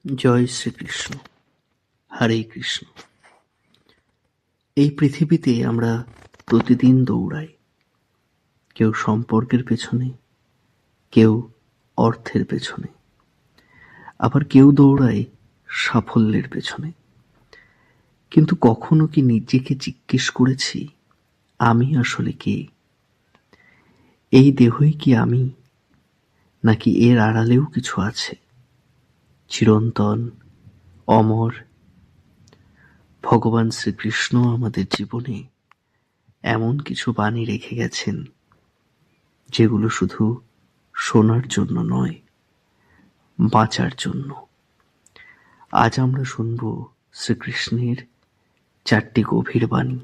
জয় শ্রীকৃষ্ণ। হরে কৃষ্ণ। এই পৃথিবীতে আমরা প্রতিদিন দৌড়াই, কেউ সম্পর্কের পেছনে, কেউ অর্থের পেছনে, আবার কেউ দৌড়ায় সাফল্যের পেছনে। কিন্তু কখনো কি নিজেকে জিজ্ঞেস করেছি, আমি আসলে কে? এই দেহই কি আমি, নাকি এর আড়ালেও কিছু আছে, চিরন্তন, অমর? ভগবান শ্রীকৃষ্ণ আমাদের জীবনে এমন কিছু বাণী রেখে গেছেন, যেগুলো শুধু শোনার জন্য নয়, বাঁচার জন্য। আজ আমরা শুনব শ্রীকৃষ্ণের 4টি গভীর বাণী,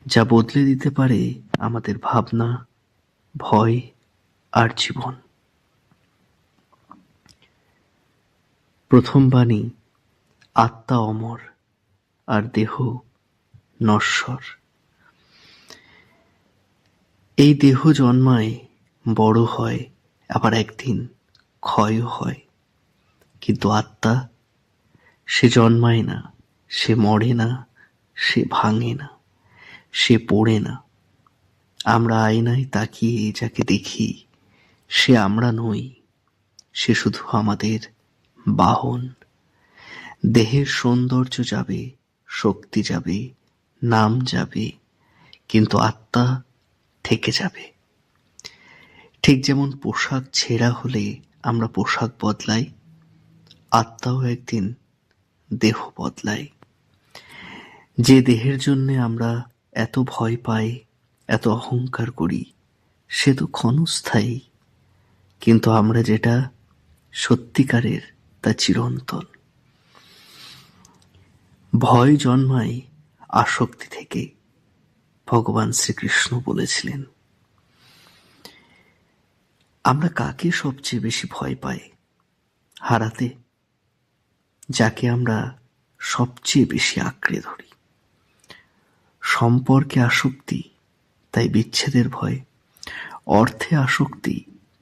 যা বদলে দিতে পারে আমাদের ভাবনা, ভয় আর জীবন। প্রথম বাণী, আত্মা অমর আর দেহ নশ্বর। এই দেহ জন্মায়, বড় হয়, আবার একদিন ক্ষয়ও হয়। কিন্তু আত্মা, সে জন্মায় না, সে মরে না, সে ভাঙে না, সে পড়ে না। আমরা আয়নায় তাকিয়ে যাকে দেখি, সে আমরা নই, সে শুধু আমাদের বাহন। দেহের সৌন্দর্য যাবে, শক্তি যাবে, নাম যাবে, কিন্তু আত্মা থেকে যাবে। ঠিক যেমন পোশাক ছেঁড়া হলে আমরা পোশাক বদলাই, আত্মাও একদিন দেহ বদলায়। যে দেহের জন্যে আমরা এত ভয় পাই, এত অহংকার করি, সে তো ক্ষণস্থায়ী। কিন্তু আমরা যেটা সত্যিকারের, তা চিরন্তন। ভয় জন্মায় আসক্তি থেকে, ভগবান শ্রীকৃষ্ণ বলেছিলেন। আমরা কাকে সবচেয়ে বেশি ভয় পাই? হারাতে, যাকে আমরা সবচেয়ে বেশি আঁকড়ে ধরি। সম্পর্কে আসক্তি, তাই বিচ্ছেদের ভয়। অর্থে আসক্তি,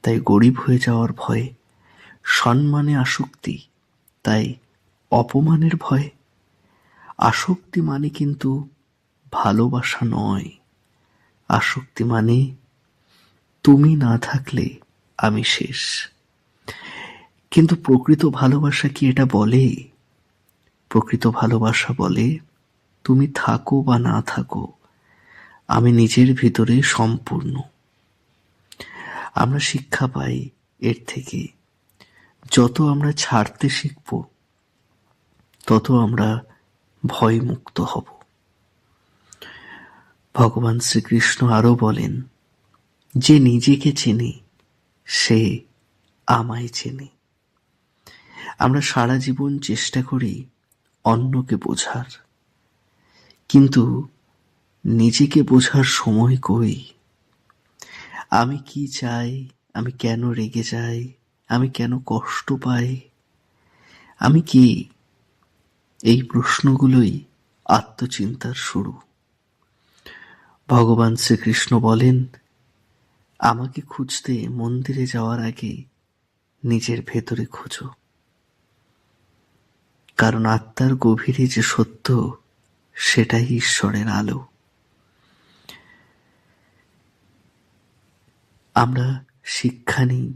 তাই গরিব হয়ে যাওয়ার ভয়। সম্মানে আসক্তি, তাই অপমানের ভয়। আসক্তি মানে কিন্তু ভালোবাসা নয়। আসক্তি মানে তুমি না থাকলে আমি শেষ। কিন্তু প্রকৃত ভালোবাসা কি এটা বলে? প্রকৃত ভালোবাসা বলে, তুমি থাকো বা না থাকো, আমি নিজের ভিতরে সম্পূর্ণ। আমরা শিক্ষা পাই এর থেকে, যত আমরা ছাড়তে শিখব, তত আমরা ভয়মুক্ত হব। ভগবান শ্রীকৃষ্ণ আরো বলেন, যে নিজেকে চেনে সে আমায় চেনে। আমরা সারা জীবন চেষ্টা করি অন্যকে বোঝার, কিন্তু নিজেকে বোঝার সময় কই? আমি কি চাই, আমি কেন রেগে যাই, আমি কেন কষ্ট পাই, আমি কি? এই প্রশ্নগুলোই আত্মচিন্তার শুরু। ভগবান শ্রীকৃষ্ণ বলেন, আমাকে খুঁজতে মন্দিরে যাওয়ার আগে নিজের ভেতরে খোঁজো। কারণ আত্মার গভীরে যে সত্য, সেটাই ঈশ্বরের আলো। আমরা শিক্ষা নিই,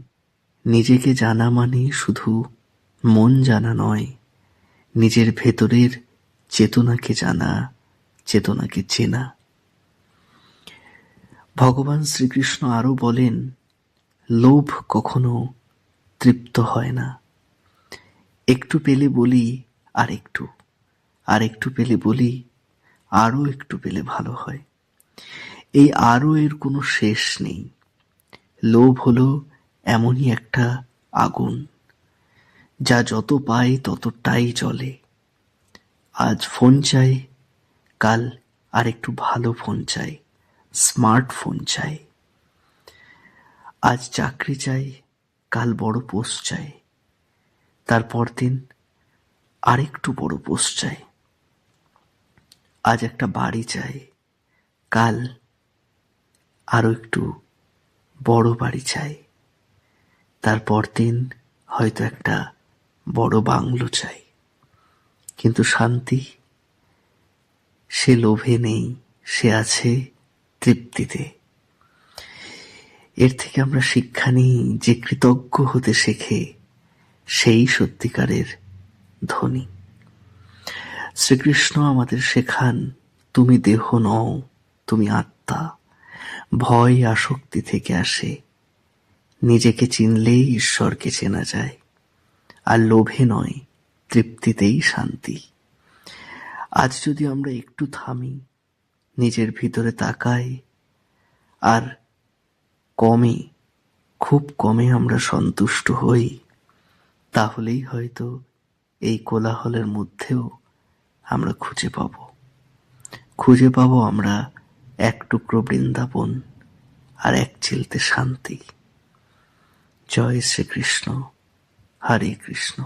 নিজেকে জানা মানে শুধু মন জানা নয়, নিজের ভেতরের চেতনাকে জানা, চেতনাকে চেনা। ভগবান শ্রীকৃষ্ণ আরো বলেন, লোভ কখনো তৃপ্ত হয় না। একটু পেলে বলি আর একটু, আর একটু পেলে বলি আরো একটু পেলে ভালো হয়। এই আরো এর কোনো শেষ নেই। লোভ হলো এমনই একটা আগুন, যা যত পায় ততটাই জ্বলে। আজ ফোন চাই, কাল আর একটু ভালো ফোন চাই, স্মার্টফোন চাই। আজ চাকরি চাই, কাল বড় পোস্ট চাই, তারপর দিন আরেকটু বড় পোস্ট চাই। আজ একটা বাড়ি চাই, কাল আরো একটু বড় বাড়ি চাই, তারপর দিন হয়তো একটা বড় বাংলো চাই, কিন্তু শান্তি সে লোভে নেই, সে আছে তৃপ্তিতে। এর থেকে আমরা শিক্ষা নিই যে কৃতজ্ঞ হতে শেখে সেই সত্যিকারের ধনী। শ্রীকৃষ্ণ আমাদের শেখান, তুমি দেহ নও, তুমি আত্মা। ভয় আসক্তি থেকে আসে, নিজেকে চিনলেই ঈশ্বরকে চেনা যায়। আর লোভে নয়, তৃপ্তিতেই শান্তি। আজ যদি আমরা একটু থামি, নিজের ভিতরে তাকাই, আর কমে, খুব কমে আমরা সন্তুষ্ট হই, তাহলেই হয়তো এই কোলাহলের মধ্যেও আমরা খুঁজে পাবো আমরা এক টুকরো বৃন্দাবন আর এক চিলতে শান্তি। জয় শ্রীকৃষ্ণ, হরে কৃষ্ণ।